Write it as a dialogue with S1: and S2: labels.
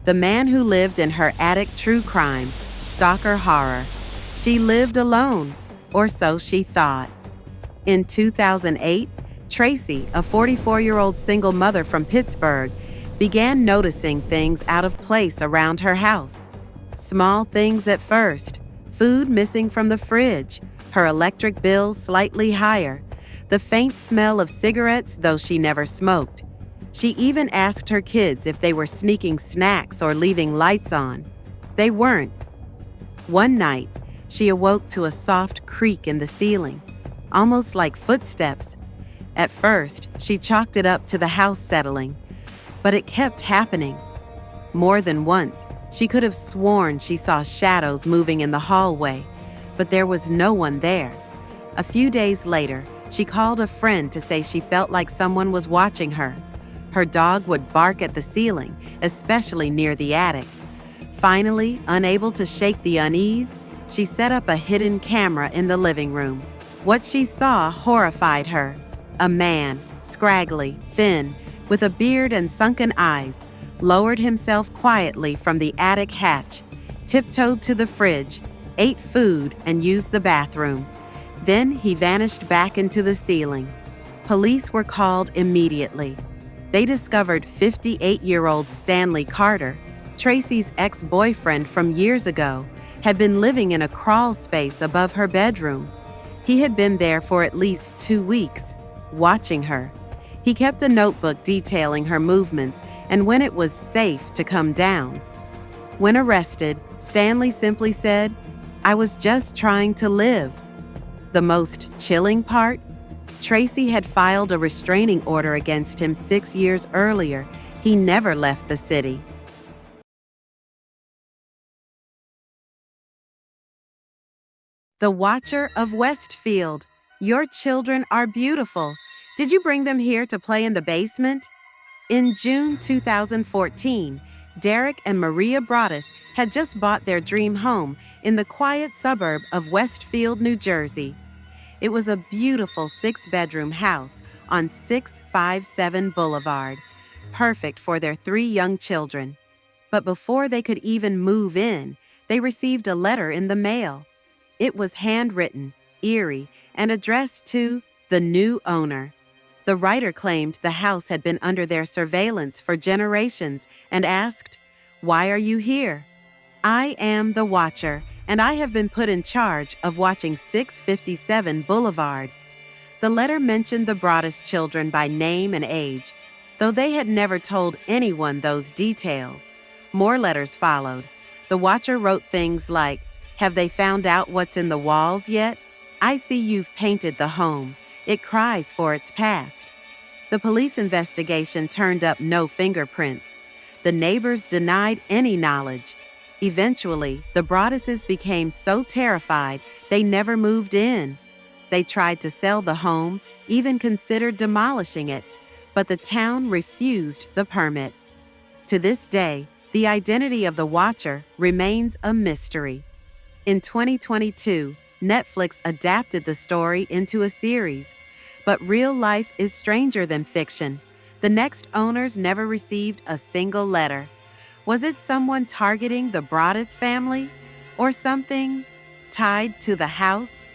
S1: The man who lived in her attic true crime, stalker horror. She lived alone, or so she thought. In 2008, Tracy, a 44-year-old single mother from Pittsburgh, began noticing things out of place around her house. Small things at first: food missing from the fridge, her electric bill slightly higher, the faint smell of cigarettes though she never smoked. She even asked her kids if they were sneaking snacks or leaving lights on. They weren't. One night, she awoke to a soft creak in the ceiling, almost like footsteps. At first, she chalked it up to the house settling, but it kept happening. More than once, she could have sworn she saw shadows moving in the hallway, but there was no one there. A few days later, she called a friend to say she felt like someone was watching her. Her dog would bark at the ceiling, especially near the attic. Finally, unable to shake the unease, she set up a hidden camera in the living room. What she saw horrified her. A man, scraggly, thin, with a beard and sunken eyes, lowered himself quietly from the attic hatch, tiptoed to the fridge, ate food, and used the bathroom. Then he vanished back into the ceiling. Police were called immediately. They discovered 58-year-old Stanley Carter, Tracy's ex-boyfriend from years ago, had been living in a crawl space above her bedroom. He had been there for at least 2 weeks, watching her. He kept a notebook detailing her movements and when it was safe to come down. When arrested, Stanley simply said, "I was just trying to live." The most chilling part? Tracy had filed a restraining order against him 6 years earlier. He never left the city. The Watcher of Westfield. Your children are beautiful. Did you bring them here to play in the basement? In June 2014, Derek and Maria Broaddus had just bought their dream home in the quiet suburb of Westfield, New Jersey. It was a beautiful 6-bedroom house on 657 Boulevard, perfect for their 3 young children. But before they could even move in, they received a letter in the mail. It was handwritten, eerie, and addressed to the new owner. The writer claimed the house had been under their surveillance for generations and asked, "Why are you here?" "I am the Watcher, and I have been put in charge of watching 657 Boulevard." The letter mentioned the Broaddus children by name and age, though they had never told anyone those details. More letters followed. The Watcher wrote things like, "Have they found out what's in the walls yet? I see you've painted the home. It cries for its past." The police investigation turned up no fingerprints. The neighbors denied any knowledge. Eventually, the Broadduses became so terrified they never moved in. They tried to sell the home, even considered demolishing it, but the town refused the permit. To this day, the identity of the Watcher remains a mystery. In 2022, Netflix adapted the story into a series, but real life is stranger than fiction. The next owners never received a single letter. Was it someone targeting the Broaddus family, or something tied to the house?